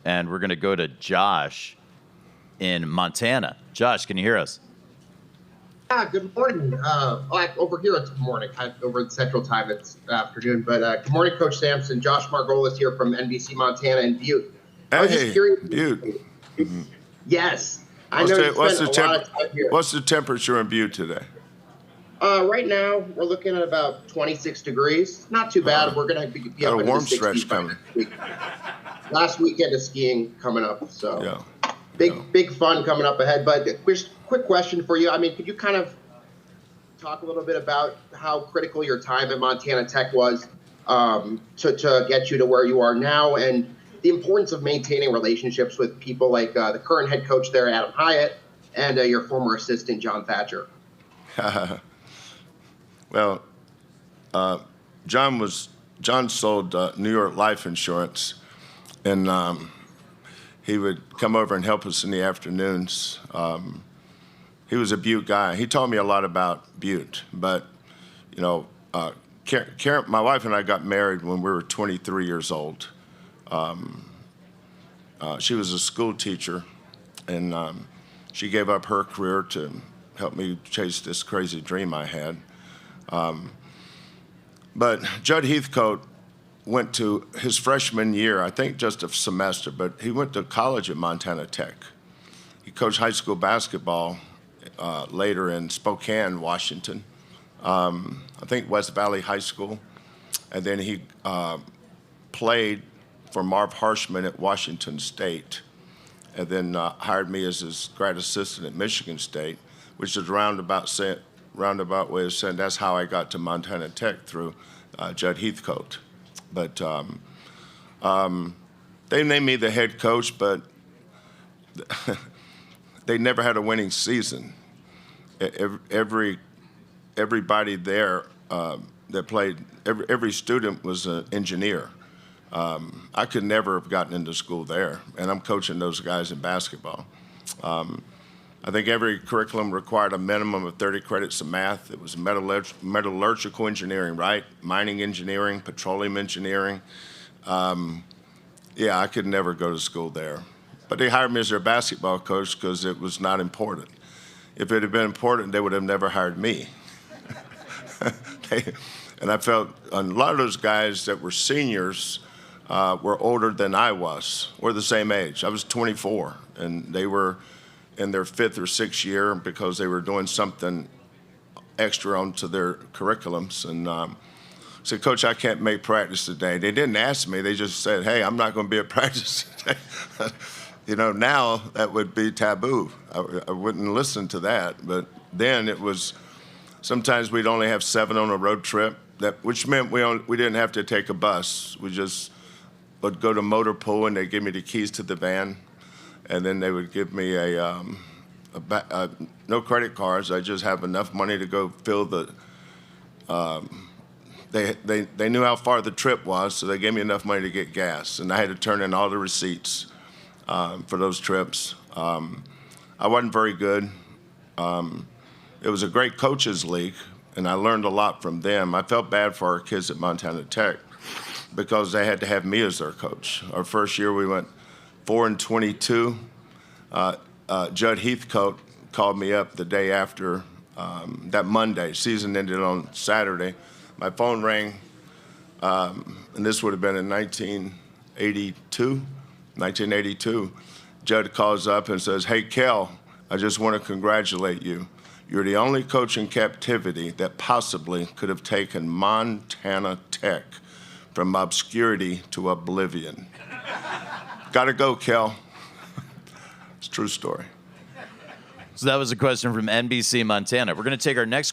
and we're going to go to Josh in Montana. Josh, can you hear us? Yeah, good morning. Over here it's morning. Over in Central Time it's afternoon. But good morning, Coach Sampson. Josh Margolis here from NBC Montana in Butte. I was just curious. Butte. Yes. I know you spent a lot of time here. What's the temperature in Butte today? Right now, we're looking at about 26 degrees. Not too bad. We're going to be up a in warm the 60s stretch by coming. next week. Last weekend of skiing coming up. So Yeah. big fun coming up ahead. But quick question for you. I mean, could you kind of talk a little bit about how critical your time at Montana Tech was to get you to where you are now, and the importance of maintaining relationships with people like the current head coach there, Adam Hyatt, and your former assistant, John Thatcher? Well, John sold New York life insurance, and he would come over and help us in the afternoons. He was a Butte guy. He taught me a lot about Butte. But, you know, Karen, my wife and I got married when we were 23 years old. She was a school teacher, and she gave up her career to help me chase this crazy dream I had. But Judd Heathcote went to his freshman year, I think just a semester, but he went to college at Montana Tech. He coached high school basketball later in Spokane, Washington, I think West Valley High School. And then he played for Marv Harshman at Washington State, and then hired me as his grad assistant at Michigan State, which is a roundabout way of saying that's how I got to Montana Tech through Judd Heathcote. But they named me the head coach, but they never had a winning season. Everybody there that played, every student was an engineer. I could never have gotten into school there, and I'm coaching those guys in basketball. I think every curriculum required a minimum of 30 credits of math. It was metallurgical engineering, right? Mining engineering, petroleum engineering. Yeah, I could never go to school there. But they hired me as their basketball coach because it was not important. If it had been important, they would have never hired me. And I felt a lot of those guys that were seniors were older than I was. We're the same age. I was 24, and they were in their 5th or 6th year because they were doing something extra onto their curriculums. And said, Coach, I can't make practice today. They didn't ask me. They just said, hey, I'm not going to be at practice today. You know, now that would be taboo. I wouldn't listen to that. But then it was, sometimes we'd only have 7 on a road trip, which meant we didn't have to take a bus. We just would go to motor pool, and they'd give me the keys to the van. And then they would give me no credit cards. I just have enough money to go fill the. They knew how far the trip was, so they gave me enough money to get gas, and I had to turn in all the receipts for those trips. I wasn't very good. It was a great coaches league, and I learned a lot from them. I felt bad for our kids at Montana Tech because they had to have me as their coach. Our first year we went 4-22. Judd Heathcote called me up the day after that Monday. Season ended on Saturday. My phone rang, and this would have been in 1982. Judd calls up and says, hey, Kel, I just want to congratulate you. You're the only coach in captivity that possibly could have taken Montana Tech from obscurity to oblivion. Gotta go, Kel. It's a true story. So that was a question from NBC Montana. We're going to take our next